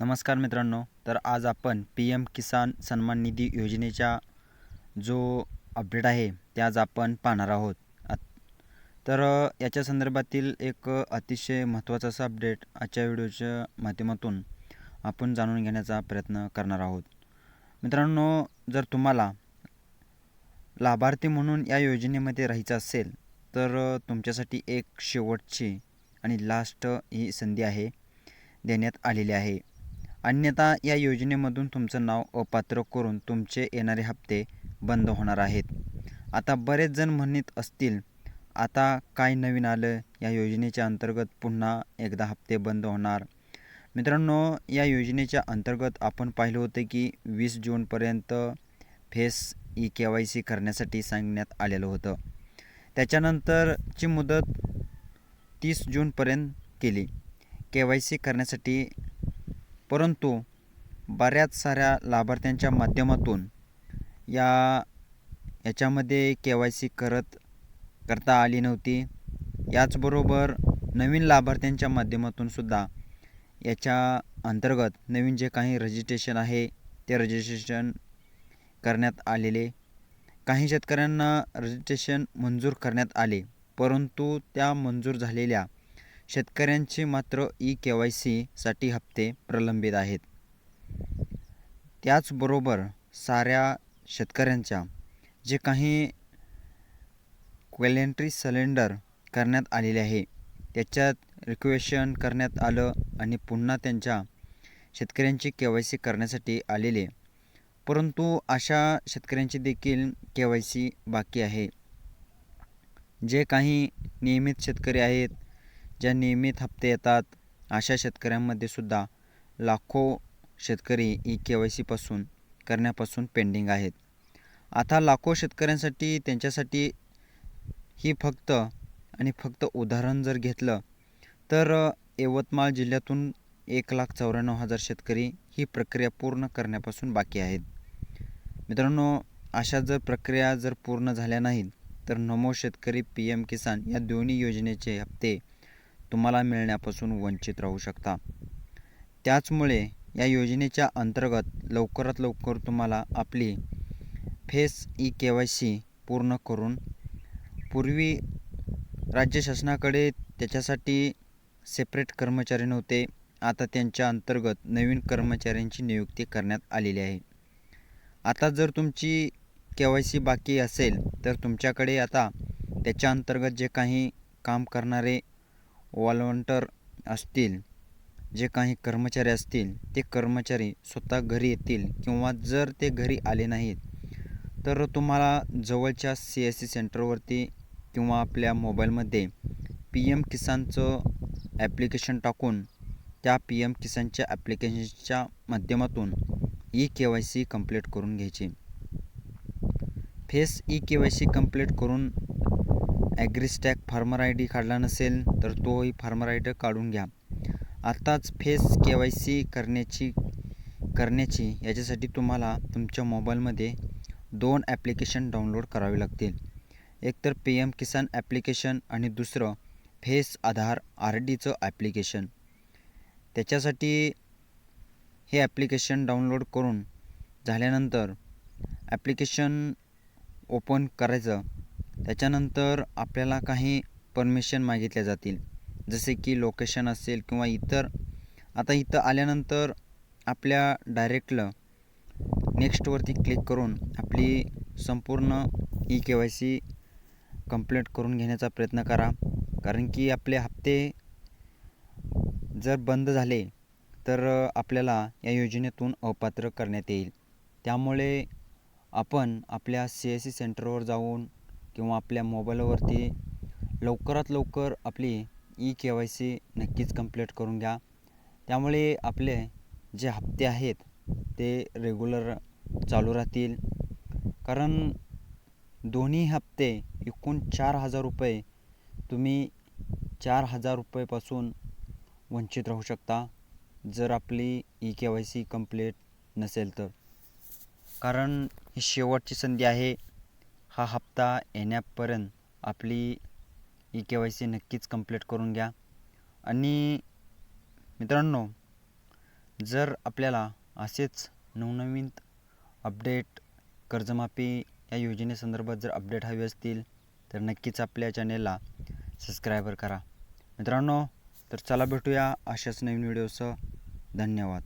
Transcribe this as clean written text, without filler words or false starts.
नमस्कार मित्रांनो. तर आज आपण PM किसान सन्मान निधी योजनेचा जो अपडेट आहे ते आज आपण पाहणार आहोत. याच्या संदर्भातील एक अतिशय महत्त्वाचा असा अपडेट आजच्या व्हिडिओच्या माध्यमातून आपण जाणून घेण्याचा प्रयत्न करणार आहोत. मित्रांनो, जर तुम्हाला लाभार्थी म्हणून या योजनेमध्ये राहायचं असेल तर तुमच्यासाठी एक शेवटची आणि लास्ट ही संधी आहे देण्यात आलेली आहे. अन्यथा या योजनेमधून तुमचं नाव अपात्र करून तुमचे येणारे हप्ते बंद होणार आहेत. आता बरेच जण म्हणत असतील, आता काय नवीन आलं, या योजनेच्या अंतर्गत पुन्हा एकदा हप्ते बंद होणार. मित्रांनो, या योजनेच्या अंतर्गत आपण पाहिलं होतं की 20 जूनपर्यंत फेस KYC करण्यासाठी सांगण्यात आलेलं होतं. त्याच्यानंतरची मुदत 30 जूनपर्यंत केली KYC करण्यासाठी. परंतु बऱ्याच साऱ्या लाभार्थ्यांच्या माध्यमातून याच्यामध्ये KYC करता आली नव्हती. याचबरोबर नवीन लाभार्थ्यांच्या माध्यमातून सुद्धा याच्या अंतर्गत नवीन जे काही रजिस्ट्रेशन आहे ते रजिस्ट्रेशन करण्यात आलेले. काही शेतकऱ्यांना रजिस्ट्रेशन मंजूर करण्यात आले, परंतु त्या मंजूर झालेल्या शेतकऱ्यांचे मात्र KYCसाठी हप्ते प्रलंबित आहेत. त्याचबरोबर साऱ्या शेतकऱ्यांच्या जे काही क्वॅलेंटरी सिलेंडर करण्यात आलेले आहे त्याच्यात रिक्वेशन करण्यात आलं आणि पुन्हा त्यांच्या शेतकऱ्यांची KYC करण्यासाठी आलेले. परंतु अशा शेतकऱ्यांची देखील KYC बाकी आहे. जे काही नियमित शेतकरी आहेत, ज्या नियमित हप्ते येतात, अशा शेतकऱ्यांमध्ये सुद्धा लाखो शेतकरी KYC करण्यापासून पेंडिंग आहेत. आता लाखो शेतकऱ्यांसाठी त्यांच्यासाठी ही फक्त उदाहरण जर घेतलं तर यवतमाळ जिल्ह्यातून 1,94,000 शेतकरी ही प्रक्रिया पूर्ण करण्यापासून बाकी आहेत. मित्रांनो, अशा जर प्रक्रिया पूर्ण झाल्या नाहीत तर नमो शेतकरी PM किसान या दोन्ही योजनेचे हप्ते तुम्हाला मिळण्यापासून वंचित राहू शकता. त्याचमुळे या योजनेच्या अंतर्गत लवकरात लवकर तुम्हाला आपली फेस KYC पूर्ण करून, पूर्वी राज्य शासनाकडे त्याच्यासाठी सेपरेट कर्मचारी नव्हते, आता त्यांच्या अंतर्गत नवीन कर्मचाऱ्यांची नियुक्ती करण्यात आलेली आहे. आता जर तुमची KYC बाकी असेल तर तुमच्याकडे आता त्याच्या अंतर्गत जे काही काम करणारे व्हॉलंटियर असतील, जे काही कर्मचारी असतील, ते कर्मचारी स्वतः घरी येतील किंवा जर ते घरी आले नाहीत तर तुम्हाला जवळच्या CSC सेंटरवरती किंवा आपल्या मोबाईलमध्ये PM किसानचं ॲप्लिकेशन टाकून त्या PM किसानच्या ॲप्लिकेशनच्या माध्यमातून KYC कंप्लीट करून घ्यायची. फेस KYC कंप्लीट करून ॲग्रीस्टॅक फार्मर ID काढला नसेल तर तोही फार्मर ID काढून घ्या. आताच फेस KYC करण्याची याच्यासाठी तुम्हाला तुमच्या मोबाईलमध्ये 2 ॲप्लिकेशन डाउनलोड करावे लागतील. एक तर PM किसान ॲप्लिकेशन आणि दुसरं फेस आधार RDचं ॲप्लिकेशन. त्याच्यासाठी हे ॲप्लिकेशन डाउनलोड करून झाल्यानंतर ॲप्लिकेशन ओपन करायचं. त्याच्यानंतर आपल्याला काही परमिशन मागितल्या जातील, जसे की लोकेशन असेल किंवा इतर. आता इथं आल्यानंतर आपल्या डायरेक्टलं नेक्स्टवरती क्लिक करून आपली संपूर्ण KYC कंप्लीट करून घेण्याचा प्रयत्न करा. कारण की आपले हप्ते जर बंद झाले तर आपल्याला या योजनेतून अपात्र करण्यात येईल. त्यामुळे आपण आपल्या CSC सेंटरवर जाऊन किंवा आपल्या मोबाईलवरती लवकरात लवकर आपली KYC नक्कीच कंप्लीट करून घ्या. त्यामुळे आपले जे हप्ते आहेत ते रेग्युलर चालू राहतील. कारण दोन्ही हप्ते एकूण 4,000 रुपये तुम्ही 4,000 रुपयेपासून वंचित राहू शकता जर आपली KYC कंप्लीट नसेल तर. कारण ही शेवटची संधी आहे. हा हप्ता येण्यापर्यंत आपली KYC नक्कीच कंप्लीट करून घ्या. आणि मित्रांनो, जर आपल्याला असेच नवनवीन अपडेट कर्जमाफी या योजनेसंदर्भात जर अपडेट हवे असतील तर नक्कीच आपल्या चॅनेलला सबस्क्राईबर करा मित्रांनो. तर चला भेटूया अशाच नवीन व्हिडिओसह. धन्यवाद.